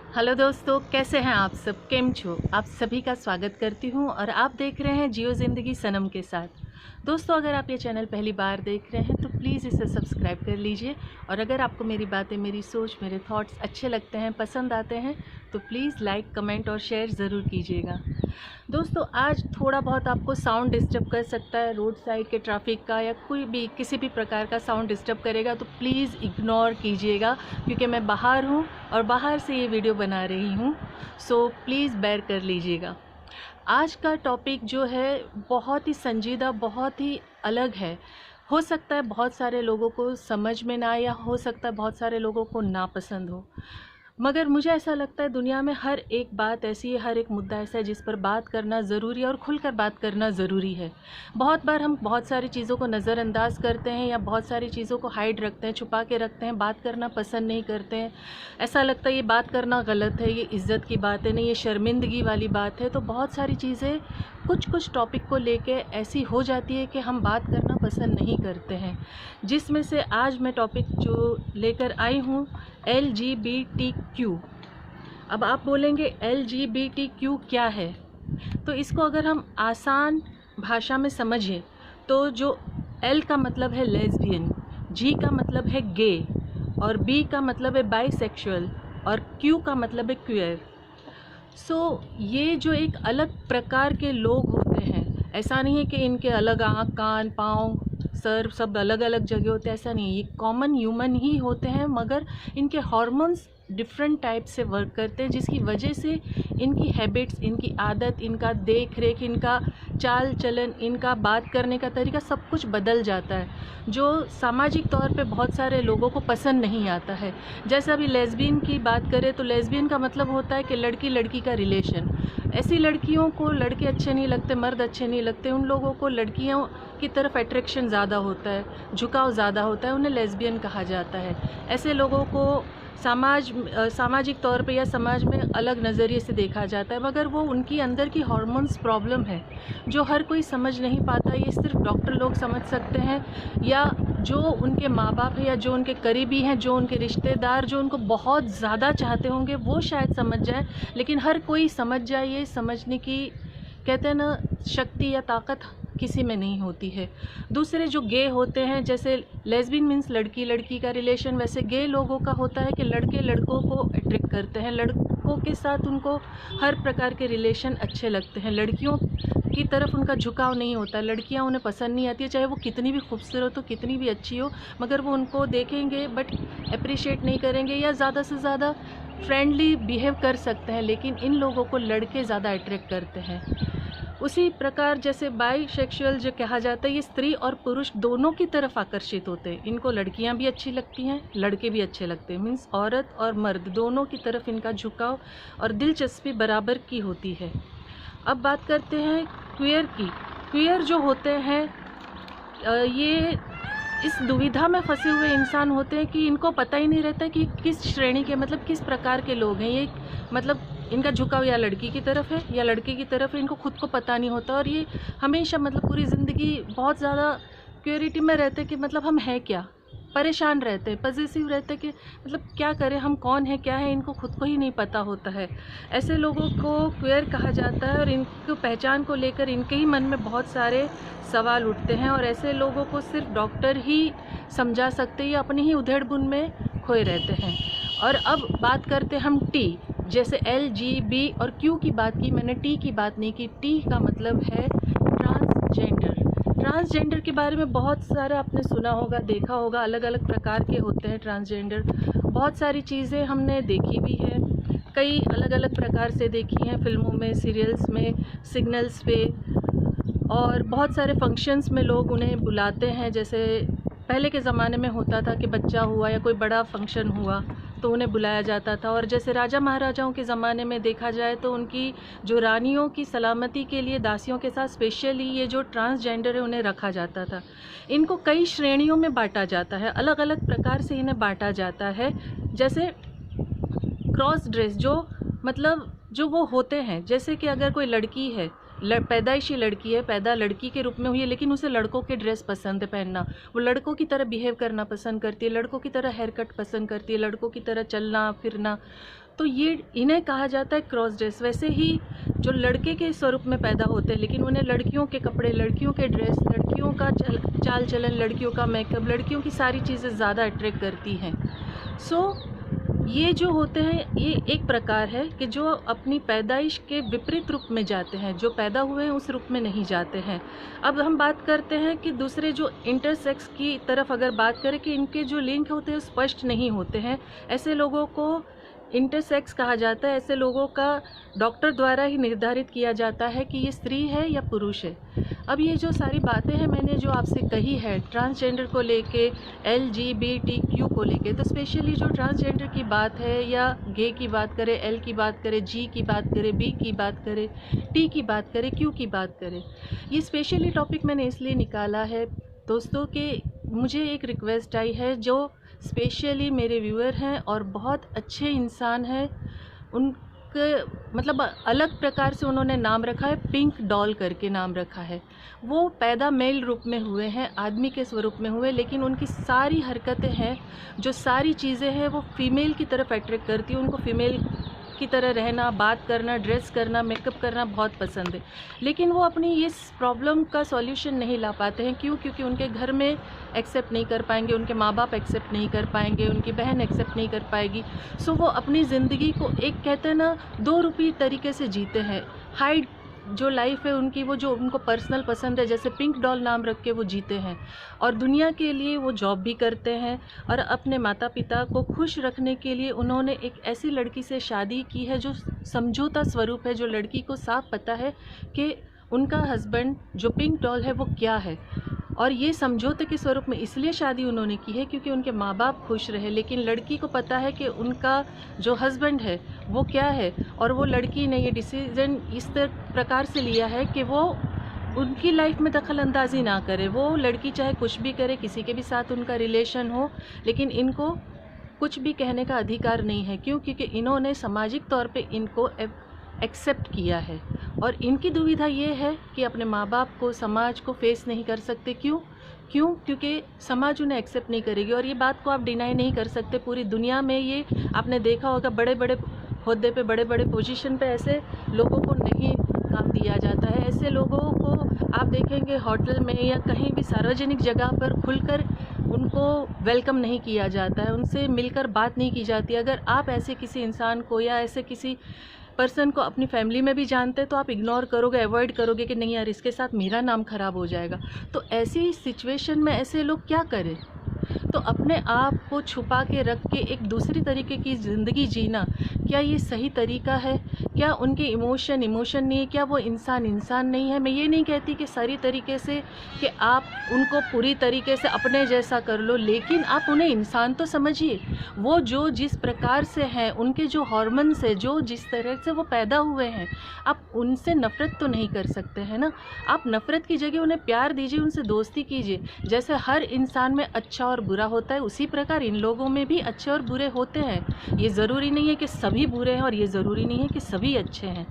Hello दोस्तों, कैसे हैं आप सब? केम छो? आप सभी का स्वागत करती हूं और आप देख रहे हैं जियो ज़िंदगी सनम के साथ। दोस्तों, अगर आप ये चैनल पहली बार देख रहे हैं तो प्लीज़ इसे सब्सक्राइब कर लीजिए और अगर आपको मेरी बातें, मेरी सोच, मेरे थॉट्स अच्छे लगते हैं, पसंद आते हैं तो प्लीज़ लाइक, कमेंट और शेयर ज़रूर कीजिएगा। दोस्तों, आज थोड़ा बहुत आपको साउंड डिस्टर्ब कर सकता है, रोड साइड के ट्रैफिक का या कोई भी किसी भी प्रकार का साउंड डिस्टर्ब करेगा तो प्लीज़ इग्नोर कीजिएगा, क्योंकि मैं बाहर हूँ और बाहर से ये वीडियो बना रही हूँ। सो प्लीज़ बेयर कर लीजिएगा। आज का टॉपिक जो है बहुत ही संजीदा, बहुत ही अलग है। हो सकता है बहुत सारे लोगों को समझ में ना आए या हो सकता है बहुत सारे लोगों को नापसंद हो, मगर मुझे ऐसा लगता है दुनिया में हर एक बात ऐसी है, हर एक मुद्दा ऐसा है जिस पर बात करना ज़रूरी है और खुलकर बात करना ज़रूरी है। बहुत बार हम बहुत सारी चीज़ों को नज़रअंदाज करते हैं या बहुत सारी चीज़ों को हाइड रखते हैं, छुपा के रखते हैं, बात करना पसंद नहीं करते हैं। ऐसा लगता है ये बात करना गलत है, ये इज़्ज़त की बात है, नहीं ये शर्मिंदगी वाली बात है। तो बहुत सारी चीज़ें कुछ टॉपिक को लेके ऐसी हो जाती है कि हम बात करना पसंद नहीं करते हैं, जिसमें से आज मैं टॉपिक जो लेकर आई हूँ LGBTQ। अब आप बोलेंगे LGBTQ क्या है? तो इसको अगर हम आसान भाषा में समझें तो जो L का मतलब है लेस्बियन, G का मतलब है गे और B का मतलब है बाइसेक्सुअल और Q का मतलब है क्वेयर। ये जो एक अलग प्रकार के लोग होते हैं, ऐसा नहीं है कि इनके अलग आँख, कान, पाँव, सर सब अलग अलग जगह होते हैं, ऐसा नहीं है। ये कॉमन ह्यूमन ही होते हैं, मगर इनके हार्मोन्स डिफरेंट टाइप से वर्क करते हैं, जिसकी वजह से इनकी हैबिट्स, इनकी आदत, इनका देख रेख, इनका चाल चलन, इनका बात करने का तरीका सब कुछ बदल जाता है, जो सामाजिक तौर पे बहुत सारे लोगों को पसंद नहीं आता है। जैसे अभी लेस्बियन की बात करें तो लेस्बियन का मतलब होता है कि लड़की लड़की का रिलेशन। ऐसी लड़कियों को लड़के अच्छे नहीं लगते, मर्द अच्छे नहीं लगते, उन लोगों को लड़कियों की तरफ अट्रैक्शन ज़्यादा होता है, झुकाव ज़्यादा होता है, उन्हें लेस्बियन कहा जाता है। ऐसे लोगों को सामाजिक तौर पे या समाज में अलग नज़रिए से देखा जाता है, मगर वो उनकी अंदर की हार्मोन्स प्रॉब्लम है जो हर कोई समझ नहीं पाता। ये सिर्फ डॉक्टर लोग समझ सकते हैं या जो उनके माँ बाप है या जो उनके करीबी हैं, जो उनके रिश्तेदार जो उनको बहुत ज़्यादा चाहते होंगे, वो शायद समझ जाए। लेकिन हर कोई समझ जाए, ये समझने की कहते हैं ना शक्ति या ताकत किसी में नहीं होती है। दूसरे जो गे होते हैं, जैसे लेस्बियन मीन्स लड़की लड़की का रिलेशन, वैसे गे लोगों का होता है कि लड़के लड़कों को अट्रैक्ट करते हैं, लड़कों के साथ उनको हर प्रकार के रिलेशन अच्छे लगते हैं, लड़कियों की तरफ उनका झुकाव नहीं होता, लड़कियां उन्हें पसंद नहीं आती है, चाहे वो कितनी भी खूबसूरत हो, कितनी भी अच्छी हो, मगर वो उनको देखेंगे बट अप्रिशिएट नहीं करेंगे या ज़्यादा से ज़्यादा फ्रेंडली बिहेव कर सकते हैं, लेकिन इन लोगों को लड़के ज़्यादा अट्रैक्ट करते हैं। उसी प्रकार जैसे बाईसेक्सुअल जो कहा जाता है, ये स्त्री और पुरुष दोनों की तरफ आकर्षित होते हैं, इनको लड़कियां भी अच्छी लगती हैं, लड़के भी अच्छे लगते हैं, मीन्स औरत और मर्द दोनों की तरफ इनका झुकाव और दिलचस्पी बराबर की होती है। अब बात करते हैं क्वेयर की। क्वेयर जो होते हैं ये इस दुविधा में फंसे हुए इंसान होते हैं कि इनको पता ही नहीं रहता कि किस श्रेणी के, मतलब किस प्रकार के लोग हैं ये, मतलब इनका झुकाव या लड़की की तरफ है या लड़के की तरफ है, इनको खुद को पता नहीं होता और ये हमेशा मतलब पूरी ज़िंदगी बहुत ज़्यादा क्यूरिटी में रहते कि मतलब हम हैं क्या, परेशान रहते हैं, पॉजिटिव रहते कि मतलब क्या करें, हम कौन है, क्या है, इनको खुद को ही नहीं पता होता है। ऐसे लोगों को क्वेयर कहा जाता है और इनको पहचान को लेकर इनके ही मन में बहुत सारे सवाल उठते हैं और ऐसे लोगों को सिर्फ डॉक्टर ही समझा सकते हैं या अपनी ही उधेड़-बुन में खोए रहते हैं। और अब बात करते हैं हम टी, जैसे LGB और Q की बात की, मैंने टी की बात नहीं की। टी का मतलब है ट्रांसजेंडर। ट्रांसजेंडर के बारे में बहुत सारा आपने सुना होगा, देखा होगा, अलग अलग प्रकार के होते हैं ट्रांसजेंडर। बहुत सारी चीज़ें हमने देखी भी है, कई अलग अलग प्रकार से देखी हैं, फिल्मों में, सीरियल्स में, सिग्नल्स पे और बहुत सारे फंक्शंस में लोग उन्हें बुलाते हैं। जैसे पहले के ज़माने में होता था कि बच्चा हुआ या कोई बड़ा फंक्शन हुआ तो उन्हें बुलाया जाता था, और जैसे राजा महाराजाओं के ज़माने में देखा जाए तो उनकी जो रानियों की सलामती के लिए दासियों के साथ स्पेशली ये जो ट्रांसजेंडर है उन्हें रखा जाता था। इनको कई श्रेणियों में बांटा जाता है, अलग अलग प्रकार से इन्हें बांटा जाता है। जैसे क्रॉस ड्रेस, जो मतलब जो वो होते हैं, जैसे कि अगर कोई लड़की है, पैदाइशी लड़की है, पैदा लड़की के रूप में हुई है, लेकिन उसे लड़कों के ड्रेस पसंद है पहनना, वो लड़कों की तरह बिहेव करना पसंद करती है, लड़कों की तरह हेयर कट पसंद करती है, लड़कों की तरह चलना फिरना, तो ये इन्हें कहा जाता है क्रॉस ड्रेस। वैसे ही जो लड़के के स्वरूप में पैदा होते हैं लेकिन उन्हें लड़कियों के कपड़े, लड़कियों के ड्रेस, लड़कियों का चाल चलन, लड़कियों का मेकअप, लड़कियों की सारी चीज़ें ज़्यादा अट्रैक्ट करती हैं। ये जो होते हैं ये एक प्रकार है कि जो अपनी पैदाइश के विपरीत रूप में जाते हैं, जो पैदा हुए हैं उस रूप में नहीं जाते हैं। अब हम बात करते हैं कि दूसरे जो इंटरसेक्स की तरफ अगर बात करें कि इनके जो लिंक होते हैं स्पष्ट नहीं होते हैं, ऐसे लोगों को इंटरसेक्स कहा जाता है। ऐसे लोगों का डॉक्टर द्वारा ही निर्धारित किया जाता है कि ये स्त्री है या पुरुष है। अब ये जो सारी बातें हैं मैंने जो आपसे कही है ट्रांसजेंडर को लेके, LGBTQ को लेके, तो स्पेशली जो ट्रांसजेंडर की बात है या गे की बात करें, L की बात करें, G की बात करें, B की बात करें, T की बात करें, Q की बात करें, ये स्पेशली टॉपिक मैंने इसलिए निकाला है दोस्तों कि मुझे एक रिक्वेस्ट आई है, जो स्पेशली मेरे व्यूअर हैं और बहुत अच्छे इंसान हैं, उनके मतलब अलग प्रकार से उन्होंने नाम रखा है, पिंक डॉल करके नाम रखा है। वो पैदा मेल रूप में हुए हैं, आदमी के स्वरूप में हुए, लेकिन उनकी सारी हरकतें हैं, जो सारी चीज़ें हैं वो फीमेल की तरफ अट्रैक्ट करती हैं। उनको फीमेल की तरह रहना, बात करना, ड्रेस करना, मेकअप करना बहुत पसंद है, लेकिन वो अपनी इस प्रॉब्लम का सॉल्यूशन नहीं ला पाते हैं। क्यों? क्योंकि उनके घर में एक्सेप्ट नहीं कर पाएंगे, उनके माँ बाप एक्सेप्ट नहीं कर पाएंगे, उनकी बहन एक्सेप्ट नहीं कर पाएगी। सो वो अपनी ज़िंदगी को एक कहते हैं ना 2 रूपी तरीके से जीते हैं। हाइड जो लाइफ है उनकी, वो जो उनको पर्सनल पसंद है, जैसे पिंक डॉल नाम रख के वो जीते हैं, और दुनिया के लिए वो जॉब भी करते हैं, और अपने माता पिता को खुश रखने के लिए उन्होंने एक ऐसी लड़की से शादी की है जो समझौता स्वरूप है, जो लड़की को साफ पता है कि उनका हस्बैंड जो पिंक डॉल है वो क्या है, और ये समझौते के स्वरूप में इसलिए शादी उन्होंने की है क्योंकि उनके माँ बाप खुश रहे। लेकिन लड़की को पता है कि उनका जो हस्बैंड है वो क्या है, और वो लड़की ने ये डिसीज़न इस प्रकार से लिया है कि वो उनकी लाइफ में दखल अंदाजी ना करे। वो लड़की चाहे कुछ भी करे, किसी के भी साथ उनका रिलेशन हो, लेकिन इनको कुछ भी कहने का अधिकार नहीं है। क्यों? क्योंकि इन्होंने सामाजिक तौर पे इनको एक्सेप्ट किया है, और इनकी दुविधा ये है कि अपने माँ बाप को, समाज को फेस नहीं कर सकते। क्यों? क्योंकि समाज उन्हें एक्सेप्ट नहीं करेगी, और ये बात को आप डिनाई नहीं कर सकते। पूरी दुनिया में ये आपने देखा होगा, बड़े बड़े ओहदे पे, बड़े बड़े पोजीशन पे ऐसे लोगों को नहीं काम दिया जाता है। ऐसे लोगों को आप देखेंगे होटल में या कहीं भी सार्वजनिक जगह पर खुलकर उनको वेलकम नहीं किया जाता है, उनसे मिलकर बात नहीं की जाती। अगर आप ऐसे किसी इंसान को या ऐसे किसी पर्सन को अपनी फैमिली में भी जानते हैं तो आप इग्नोर करोगे, अवॉइड करोगे कि नहीं यार इसके साथ मेरा नाम खराब हो जाएगा। तो ऐसी सिचुएशन में ऐसे लोग क्या करें? तो अपने आप को छुपा के रख के एक दूसरी तरीके की ज़िंदगी जीना, क्या ये सही तरीका है? क्या उनके इमोशन नहीं है? क्या वो इंसान नहीं है? मैं ये नहीं कहती कि सारी तरीके से कि आप उनको पूरी तरीके से अपने जैसा कर लो, लेकिन आप उन्हें इंसान तो समझिए। वो जो जिस प्रकार से हैं, उनके जो हार्मोन्स है, जो जिस तरह से वो पैदा हुए हैं, आप उनसे नफ़रत तो नहीं कर सकते हैं ना। आप नफ़रत की जगह उन्हें प्यार दीजिए, उनसे दोस्ती कीजिए। जैसे हर इंसान में अच्छा और बुरा होता है, उसी प्रकार इन लोगों में भी अच्छे और बुरे होते हैं। ये ज़रूरी नहीं है कि सभी बुरे हैं और ये ज़रूरी नहीं है कि सभी अच्छे हैं,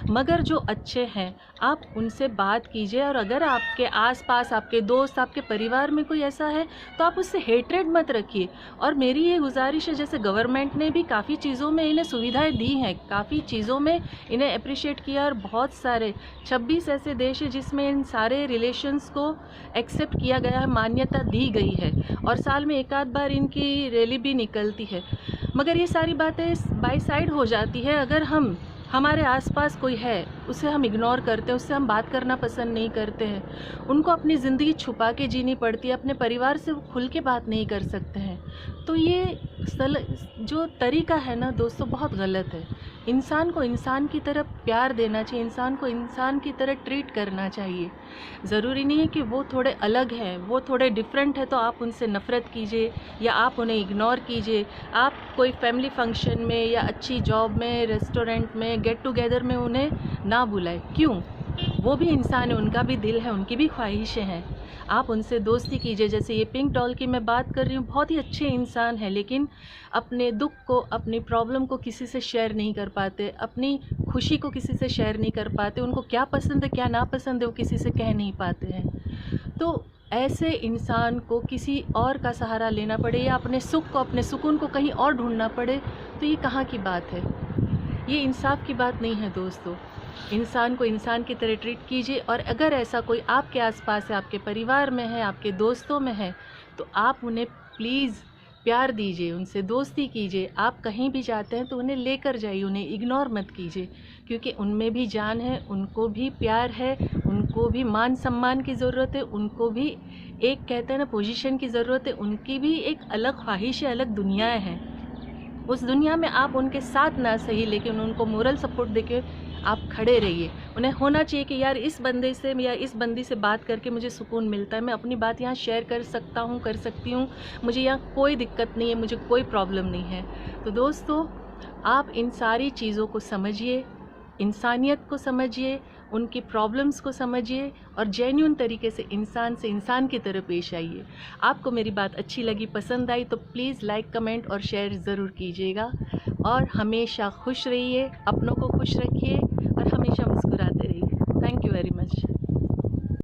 मगर जो अच्छे हैं आप उनसे बात कीजिए। और अगर आपके आसपास, आपके दोस्त, आपके परिवार में कोई ऐसा है तो आप उससे हेट्रेड मत रखिए। और मेरी ये गुजारिश है, जैसे गवर्नमेंट ने भी काफ़ी चीज़ों में इन्हें सुविधाएं दी हैं, काफ़ी चीज़ों में इन्हें अप्रिशिएट किया, और बहुत सारे 26 ऐसे देश हैं जिसमें इन सारे रिलेशंस को एक्सेप्ट किया गया है, मान्यता दी गई है, और साल में एक आध बार इनकी रैली भी निकलती है। मगर ये सारी बातें बाय साइड हो जाती है अगर हमारे आसपास कोई है उसे हम इग्नोर करते हैं, उससे हम बात करना पसंद नहीं करते हैं, उनको अपनी ज़िंदगी छुपा के जीनी पड़ती है, अपने परिवार से वो खुल के बात नहीं कर सकते हैं। तो ये जो तरीका है ना दोस्तों, बहुत गलत है। इंसान को इंसान की तरह प्यार देना चाहिए, इंसान को इंसान की तरह ट्रीट करना चाहिए। ज़रूरी नहीं है कि वो थोड़े अलग हैं, वो थोड़े डिफरेंट है तो आप उनसे नफ़रत कीजिए या आप उन्हें इग्नोर कीजिए। आप कोई फैमिली फंक्शन में या अच्छी जॉब में, रेस्टोरेंट में, गेट टुगेदर में उन्हें ना बुलाए। क्यों? वो भी इंसान है, उनका भी दिल है, उनकी भी ख्वाहिशें हैं। आप उनसे दोस्ती कीजिए। जैसे ये पिंक डॉल की मैं बात कर रही हूँ, बहुत ही अच्छे इंसान है, लेकिन अपने दुख को, अपनी प्रॉब्लम को किसी से शेयर नहीं कर पाते, अपनी खुशी को किसी से शेयर नहीं कर पाते, उनको क्या पसंद है क्या ना पसंद है वो किसी से कह नहीं पाते हैं। तो ऐसे इंसान को किसी और का सहारा लेना पड़े या अपने सुख को, अपने सुकून को कहीं और ढूंढना पड़े, तो ये कहाँ की बात है? ये इंसाफ की बात नहीं है दोस्तों। इंसान को इंसान की तरह ट्रीट कीजिए, और अगर ऐसा कोई आपके आसपास है, आपके परिवार में है, आपके दोस्तों में है, तो आप उन्हें प्लीज़ प्यार दीजिए, उनसे दोस्ती कीजिए। आप कहीं भी जाते हैं तो उन्हें लेकर जाइए, उन्हें इग्नोर मत कीजिए, क्योंकि उनमें भी जान है, उनको भी प्यार है, उनको भी मान सम्मान की ज़रूरत है, उनको भी एक कहते हैं ना पोजीशन की ज़रूरत है, उनकी भी एक अलग ख्वाहिश है, अलग दुनियाएँ हैं। उस दुनिया में आप उनके साथ ना सही, लेकिन उनको मोरल सपोर्ट देके आप खड़े रहिए। उन्हें होना चाहिए कि यार इस बंदे से या इस बंदी से बात करके मुझे सुकून मिलता है, मैं अपनी बात यहाँ शेयर कर सकता हूँ, कर सकती हूँ, मुझे यहाँ कोई दिक्कत नहीं है, मुझे कोई प्रॉब्लम नहीं है। तो दोस्तों, आप इन सारी चीज़ों को समझिए, इंसानियत को समझिए, उनकी प्रॉब्लम्स को समझिए, और जेन्युइन तरीके से इंसान की तरह पेश आइए। आपको मेरी बात अच्छी लगी, पसंद आई, तो प्लीज़ लाइक, कमेंट और शेयर ज़रूर कीजिएगा। और हमेशा खुश रहिए, अपनों को खुश रखिए और हमेशा मुस्कुराते रहिए। Thank you very much.